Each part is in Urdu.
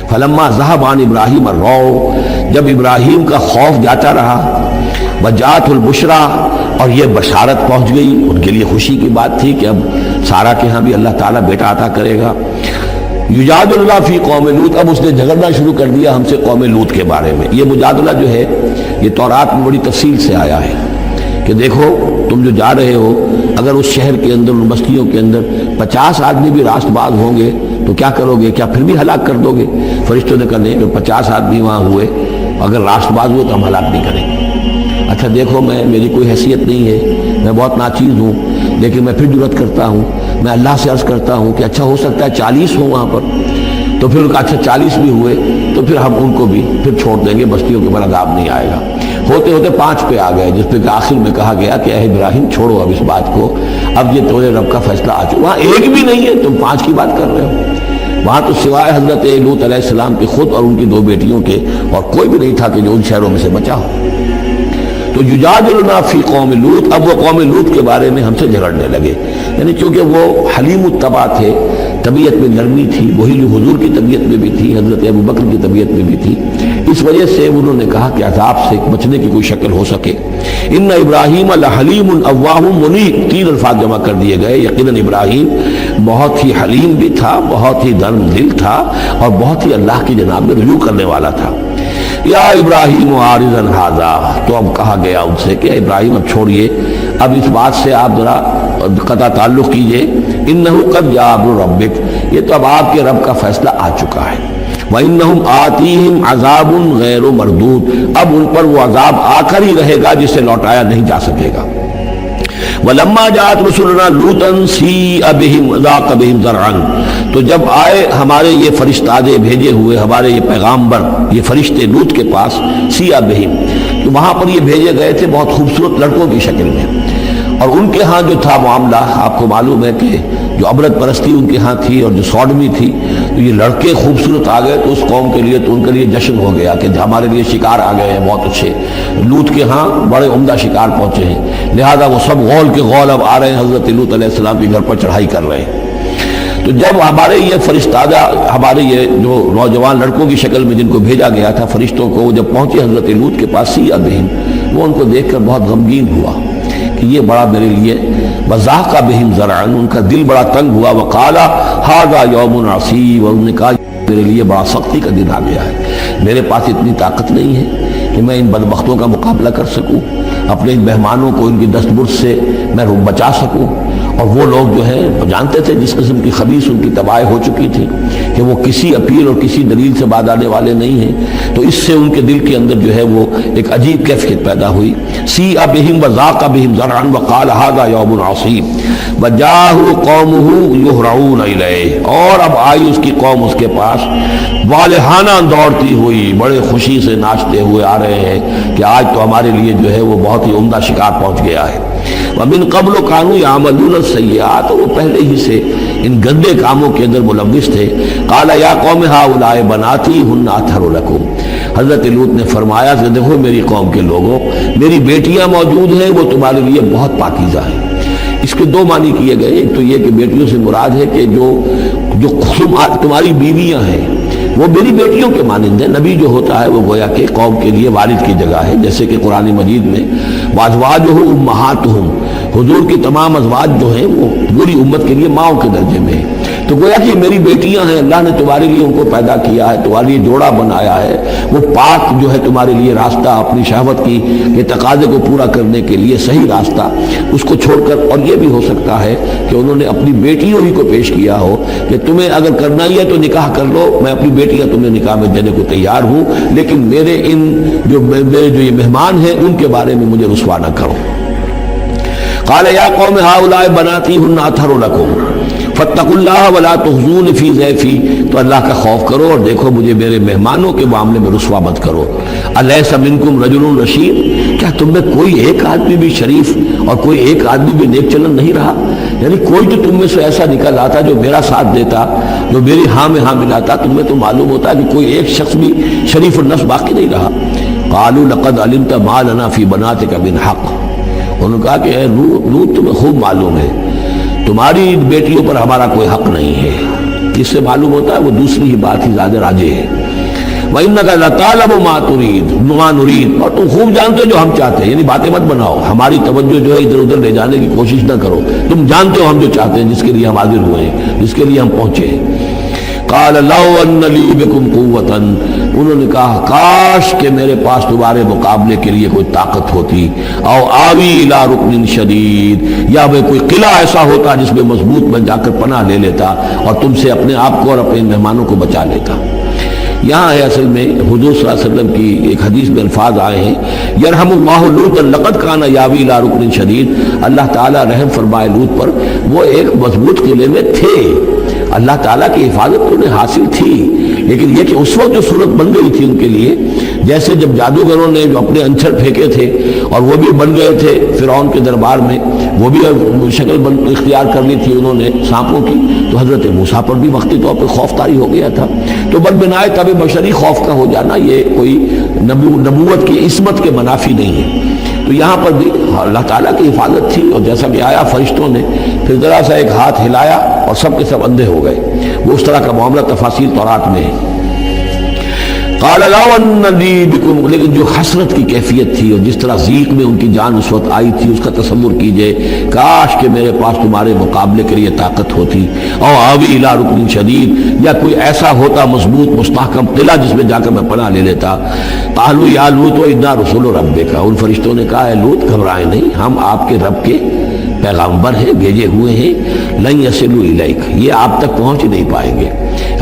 فلما ذهب عن ابراہیم الروع، جب ابراہیم کا خوف جاتا رہا، وجاءت البشرا، اور یہ بشارت پہنچ گئی، ان کے لیے خوشی کی بات تھی کہ اب سارا کے ہاں بھی اللہ تعالیٰ بیٹا عطا کرے گا۔ یجادلنا فی قوم لوط، اب اس نے جھگڑنا شروع کر دیا ہم سے قوم لوط کے بارے میں۔ یہ مجادلہ جو ہے یہ تورات میں بڑی تفصیل سے آیا ہے کہ دیکھو تم جو جا رہے ہو، اگر اس شہر کے اندر، ان بستیوں کے اندر 50 آدمی بھی راست باز ہوں گے تو کیا کرو گے؟ کیا پھر بھی ہلاک کر دو گے؟ فرشتوں نے کہا نہیں، اگر 50 آدمی وہاں ہوئے، اگر راست باز ہوئے تو ہم ہلاک نہیں کریں گے۔ اچھا دیکھو، میری کوئی حیثیت نہیں ہے، میں بہت ناچیز ہوں، لیکن میں پھر جرأت کرتا ہوں، میں اللہ سے عرض کرتا ہوں کہ اچھا ہو سکتا ہے 40 ہوں وہاں پر، تو پھر اچھا 40 بھی ہوئے تو پھر ہم ان کو بھی پھر چھوڑ دیں گے، بستیوں کے اوپر عذاب نہیں آئے گا۔ ہوتے ہوتے 5 پہ آ گئے، جس پہ کہ آخر میں کہا گیا کہ اے ابراہیم چھوڑو اب اس بات کو، اب یہ تمہارے رب کا فیصلہ آ چکا۔ وہاں ایک بھی نہیں ہے، تم 5 کی بات کر رہے ہو۔ وہاں تو سوائے حضرت لوط علیہ السلام کے خود اور ان کی 2 بیٹیوں کے اور کوئی بھی نہیں تھا کہ جو ان شہروں میں سے بچا ہو۔ تو یجادلنا فی قوم لوط، اب وہ قوم لوط کے بارے میں ہم سے جھگڑنے لگے، یعنی چونکہ وہ حلیم الطبع تھے، طبیعت میں نرمی تھی، وہی جو حضور کی طبیعت میں بھی تھی، حضرت ابو بکر کی طبیعت میں بھی تھی، اس وجہ سے انہوں نے کہا کہ عذاب سے بچنے کی کوئی شکل ہو سکے۔ ان ابراہیم لحلیم اواہ منیب، 3 الفاظ جمع کر دیے گئے۔ یقیناً ابراہیم بہت ہی حلیم بھی تھا، بہت ہی نرم دل تھا، اور بہت ہی اللہ کی جناب میں رجوع کرنے والا تھا۔ یا ابراہیم عارضا ھذا، تو اب کہا گیا ان سے کہ ابراہیم اب چھوڑیے، اب اس بات سے آپ ذرا قطع تعلق کیجئے۔ انہ قد جاء امر ربک، یہ تو اب آپ کے رب کا فیصلہ آ چکا ہے۔ وَإِنَّهُمْ آتِيهِمْ عَذَابٌ غَيْرُ مَرْدُودٌ، اب ان پر وہ عذاب آ کر ہی رہے گا جسے لوٹایا نہیں جا سکے گا۔ وَلَمَّا جَاءَتْ رُسُلُنَا لُوطًا سِیءَ بِهِمْ وَضَاقَ بِهِمْ ذَرْعًا، تو جب آئے ہمارے یہ فرشتادے بھیجے ہوئے، ہمارے یہ پیغامبر، یہ فرشتے لوط کے پاس، سِیءَ بِهِمْ، تو وہاں پر یہ بھیجے گئے تھے بہت خوبصورت لڑکوں کی شکل میں، اور ان کے ہاں جو تھا معاملہ آپ کو معلوم ہے کہ جو عبرت پرستی ان کے ہاں تھی اور جو سوڈمی تھی، تو یہ لڑکے خوبصورت آ گئے تو اس قوم کے لیے، تو ان کے لیے جشن ہو گیا کہ ہمارے لیے شکار آ گئے ہیں بہت اچھے، لوط کے ہاں بڑے عمدہ شکار پہنچے ہیں، لہذا وہ سب غول کے غول اب آ رہے ہیں، حضرت لوط علیہ السلام کے گھر پر چڑھائی کر رہے ہیں۔ تو جب ہمارے یہ فرشتادہ، ہمارے یہ جو نوجوان لڑکوں کی شکل میں جن کو بھیجا گیا تھا فرشتوں کو، جب پہنچے حضرت لوط کے پاس، سِیءَ بِهِمْ، وہ ان کو دیکھ کر بہت غمگین ہوا کہ یہ بڑا میرے لیے، وَضَاقَ بِهِمْ ذَرْعًا، ان کا دل بڑا تنگ ہوا، وَقَالَ هَذَا يَوْمٌ عَصِیبٌ، اور انہوں نے کہا میرے لیے بڑا سختی کا دن آ گیا ہے، میرے پاس اتنی طاقت نہیں ہے کہ میں ان بدبختوں کا مقابلہ کر سکوں، اپنے ان مہمانوں کو ان کی دست برس سے میں بچا سکوں۔ اور وہ لوگ جو ہیں وہ جانتے تھے جس قسم کی خبیث ان کی تباہی ہو چکی تھی کہ وہ کسی اپیل اور کسی دلیل سے بعد آنے والے نہیں ہیں، تو اس سے ان کے دل کے اندر جو ہے وہ ایک عجیب کیفیت پیدا ہوئی۔ سِیءَ بِهِمْ وَضَاقَ بِهِمْ ذَرْعًا وَقَالَ هَذَا يَوْمٌ عَصِیبٌ وَجَاءَهُ قَوْمُهُ يُهْرَعُونَ إِلَیْهِ، اور اب آئی اس کی قوم اس کے پاس والہانہ دوڑتی ہوئی، بڑے خوشی سے ناچتے ہوئے آ رہے ہیں کہ آج تو ہمارے لیے جو ہے وہ بہت ہی عمدہ شکار پہنچ گیا ہے۔ وَمِن قَبْلُ كَانُوا يَعْمَلُونَ السَّیِّئَاتِ، وہ پہلے ہی سے ان گندے کاموں کے اندر ملوث تھے۔ قَالَ يَا قَوْمِ هَؤُلَاءِ بَنَاتِي هُنَّ أَطْهَرُ لَكُمْ، حضرت لوط نے فرمایا کہ دیکھو میری قوم کے لوگوں، میری بیٹیاں موجود ہیں، وہ تمہارے لیے بہت پاکیزہ ہیں۔ اس کے 2 معنی کیے گئے، ایک تو یہ کہ بیٹیوں سے مراد ہے کہ جو تمہاری بیویاں ہیں وہ میری بیٹیوں کے مانند ہیں۔ نبی جو ہوتا ہے وہ گویا کہ قوم کے لیے والد کی جگہ ہے، جیسے کہ قرآن مجید میں وازواجہ امہاتہم، حضور کی تمام ازواج جو ہیں وہ پوری امت کے لیے ماؤں کے درجے میں ہیں، تو گویا کہ میری بیٹیاں ہیں، اللہ نے تمہارے لیے ان کو پیدا کیا ہے، تمہارے لیے جوڑا بنایا ہے، وہ پاک جو ہے تمہارے لیے راستہ، اپنی شہوت کی یہ تقاضے کو پورا کرنے کے لیے صحیح راستہ اس کو چھوڑ کر، اور یہ بھی ہو سکتا ہے کہ انہوں نے اپنی بیٹیوں ہی کو پیش کیا ہو کہ تمہیں اگر کرنا ہی ہے تو نکاح کر لو، میں اپنی بیٹیاں تمہیں نکاح میں دینے کو تیار ہوں، لیکن میرے میرے جو یہ مہمان ہیں ان کے بارے میں مجھے رسوا نہ کرو۔ قال یا قوم هؤلاء بناتی هن اطہر لکم فاتقوا اللہ ولا تخزون فی ضیفی، تو اللہ کا خوف کرو اور دیکھو مجھے میرے مہمانوں کے معاملے میں رسوا مت کرو۔ الیس منکم رجل رشید، کیا تم میں کوئی ایک آدمی بھی شریف اور کوئی ایک آدمی بھی نیک چلن نہیں رہا؟ یعنی کوئی تو تم میں سے ایسا نکل آتا جو میرا ساتھ دیتا، جو میری ہاں میں ہاں ملاتا، تم میں تو معلوم ہوتا کہ کوئی ایک شخص بھی شریف النفس باقی نہیں رہا۔ قالوا لقد علمت ما لنا فی بناتک من حق، انہوں نے کہا کہ لوط تمہیں خوب معلوم ہے تمہاری بیٹیوں پر ہمارا کوئی حق نہیں ہے۔ اس سے معلوم ہوتا ہے وہ دوسری ہی بات ہی زیادہ راجح ہے۔ وَإِنَّكَ لَتَعْلَمُ مَا نُرِيدُ، اور تم خوب جانتے ہو جو ہم چاہتے ہیں، یعنی باتیں مت بناؤ، ہماری توجہ جو ہے ادھر ادھر لے جانے کی کوشش نہ کرو، تم جانتے ہو ہم جو چاہتے ہیں، جس کے لیے ہم حاضر ہوئے ہیں، جس کے لیے ہم پہنچے ہیں۔ قال لو ان لی بکم قوتا، انہوں نے کہا کاش کہ میرے پاس تمہارے مقابلے کے لیے کوئی طاقت ہوتی، او آوی الی رکن شدید، یا وہ کوئی قلعہ ایسا ہوتا جس میں مضبوط میں جا کر پناہ لے لیتا اور تم سے اپنے آپ کو اور اپنے مہمانوں کو بچا لیتا۔ یہاں ہے اصل میں حضور صلی اللہ علیہ وسلم کی ایک حدیث میں الفاظ آئے ہیں، یرحم اللہ لوطا لقد کان یاوی الی رکن شدید، اللہ تعالیٰ رحم فرمائے لوط پر، وہ ایک مضبوط قلعے میں تھے، اللہ تعالیٰ کی حفاظت تو انہیں حاصل تھی، لیکن یہ کہ اس وقت جو صورت بن گئی تھی ان کے لیے، جیسے جب جادوگروں نے جو اپنے انچھر پھینکے تھے اور وہ بھی بن گئے تھے فرعون کے دربار میں، وہ بھی شکل اختیار کر لی تھی انہوں نے سانپوں کی، تو حضرت موسیٰ پر بھی وقتی طور پر خوف طاری ہو گیا تھا۔ تو بدبنائے طب بشری خوف کا ہو جانا یہ کوئی نبوت کی عصمت کے منافی نہیں ہے۔ تو یہاں پر بھی اللہ تعالیٰ کی حفاظت تھی، اور جیسا کہ آیا فرشتوں نے پھر ذرا سا ایک ہاتھ ہلایا اور سب کے سب اندھے ہو گئے، وہ اس طرح کا معاملہ تفاصیل تورات میں ہے۔ قال لو ان لی بکم، لیکن جو حسرت کی کیفیت تھی اور جس طرح ضیق میں ان کی جان اس وقت آئی تھی، اس کا تصور کیجئے، کاش کہ میرے پاس تمہارے مقابلے کے لیے طاقت ہوتی، او آوی الی رکن شدید، یا کوئی ایسا ہوتا مضبوط مستحکم قلعہ جس میں جا کر میں پناہ لے لیتا۔ قالوا یا لوط انا رسول ربک، ان فرشتوں نے کہا اے لوط گھبرائیں نہیں، ہم آپ کے رب کے پیغامبر ہیں، بھیجے ہوئے ہیں، لن یصلوا الیک، یہ آپ تک پہنچ نہیں پائیں گے،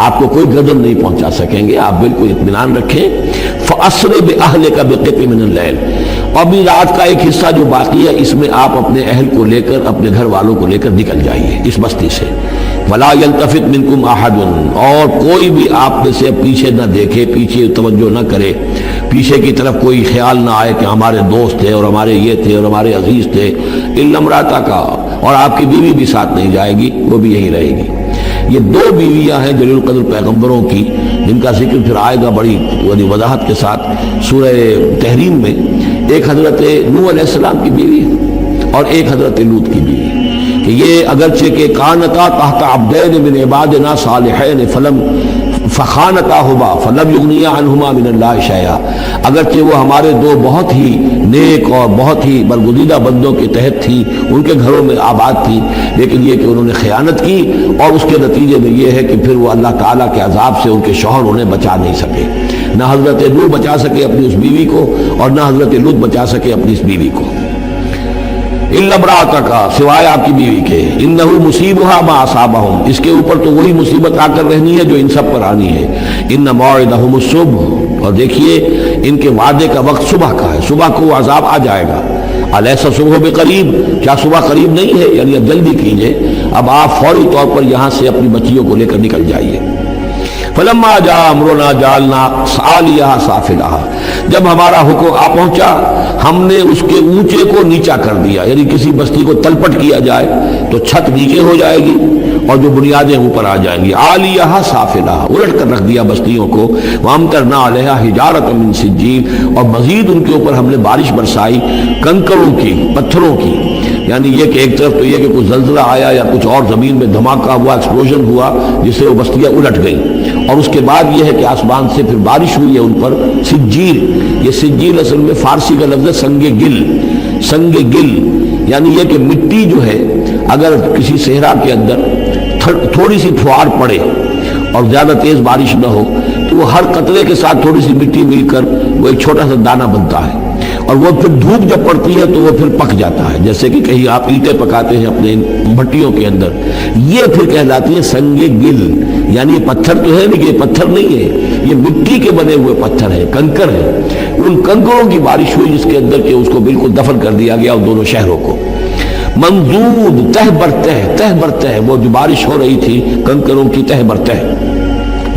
آپ کو کوئی گردن نہیں پہنچا سکیں گے، آپ بالکل اطمینان رکھیں۔ فَأَسْرِ بِأَهْلِكَ بِقِطْعٍ مِّنَ اللَّيْلِ، اور بھی رات کا ایک حصہ جو باقی ہے اس میں آپ اپنے اہل کو لے کر، اپنے گھر والوں کو لے کر نکل جائیے اس بستی سے۔ وَلَا يَلْتَفِتْ مِنْكُمْ أَحَدٌ، اور کوئی بھی آپ میں سے پیچھے نہ دیکھے، پیچھے توجہ نہ کرے، پیچھے کی طرف کوئی خیال نہ آئے کہ ہمارے دوست تھے اور ہمارے یہ تھے اور ہمارے عزیز تھے، إِلَّا امْرَأَتَكَ، اور آپ کی بیوی بھی ساتھ نہیں جائے گی، وہ بھی یہیں رہے گی۔ یہ دو بیویاں ہیں جلیل القدر پیغمبروں کی، جن کا ذکر پھر آئے گا بڑی وضاحت کے ساتھ سورہ تحریم میں۔ ایک حضرت نوح علیہ السلام کی بیوی اور ایک حضرت لوط کی بیوی، کہ یہ اگرچہ کہ کانتا تحت عبدین من عبادنا صالحین فخانتاہما فلم یغنیا عنہما من اللہ شیئا، اگرچہ وہ ہمارے دو بہت ہی نیک اور بہت ہی برگزیدہ بندوں کے تحت تھی، ان کے گھروں میں آباد تھی، لیکن یہ کہ انہوں نے خیانت کی، اور اس کے نتیجے میں یہ ہے کہ پھر وہ اللہ تعالیٰ کے عذاب سے ان کے شوہر انہیں بچا نہیں سکے، نہ حضرت نوح بچا سکے اپنی اس بیوی کو، اور نہ حضرت لوط بچا سکے اپنی اس بیوی کو۔ الا امرأتک، سوائے آپ کی بیوی کے، انہ مصیبھا ما اصابہم، اس کے اوپر تو وہی مصیبت آ کر رہنی ہے جو ان سب پر آنی ہے۔ ان موعدہم الصبح، اور دیکھیے ان کے وعدے کا وقت صبح کا ہے، صبح کو وہ عذاب آ جائے گا۔ الیس صبح بقریب، کیا صبح قریب نہیں ہے؟ یعنی اب جلدی کیجئے، اب آپ فوری طور پر یہاں سے اپنی بچیوں کو لے کر نکل جائیے۔ فلما جاء امرنا جعلنا عالیہا سافلہا، جب ہمارا حکم آ پہنچا ہم نے اس کے اونچے کو نیچا کر دیا، یعنی کسی بستی کو تلپٹ کیا جائے تو چھت نیچے ہو جائے گی اور جو بنیادیں اوپر آ جائیں گی۔ عالیہا سافلہا، الٹ کر رکھ دیا بستیوں کو۔ وامطرنا علیہا حجارۃ من سجیل، اور مزید ان کے اوپر ہم نے بارش برسائی کنکروں کی، پتھروں کی، یعنی یہ کہ ایک طرف تو یہ کہ کچھ زلزلہ آیا یا کچھ اور زمین میں دھماکہ ہوا، ایکسپلوژن ہوا جس سے وہ بستیاں الٹ گئیں، اور اس کے بعد یہ ہے کہ آسمان سے پھر بارش ہوئی ہے ان پر سجیل۔ یہ سجیل اصل میں فارسی کا لفظ ہے سنگ گل، سنگ گل یعنی یہ کہ مٹی جو ہے اگر کسی صحرا کے اندر تھوڑی سی پھوار پڑے اور زیادہ تیز بارش نہ ہو تو وہ ہر قطرے کے ساتھ تھوڑی سی مٹی مل کر وہ ایک چھوٹا سا دانہ بنتا ہے، اور وہ پھر دھوپ جب پڑتی ہے تو وہ پھر پک جاتا ہے، جیسے کہ کہیں آپ اینٹیں پکاتے ہیں اپنے بھٹیوں کے اندر، یہ پھر کہلاتی ہے سنگ گل، یعنی یہ پتھر تو ہے لیکن یہ پتھر نہیں ہے، یہ مٹی کے بنے ہوئے پتھر ہیں، کنکر ہیں۔ ان کنکروں کی بارش ہوئی جس کے اندر کہ اس کو بالکل دفن کر دیا گیا، اور دونوں شہروں کو منضود تہ برتہ، تہ برتہ وہ جو بارش ہو رہی تھی کنکروں کی تہ برتہ،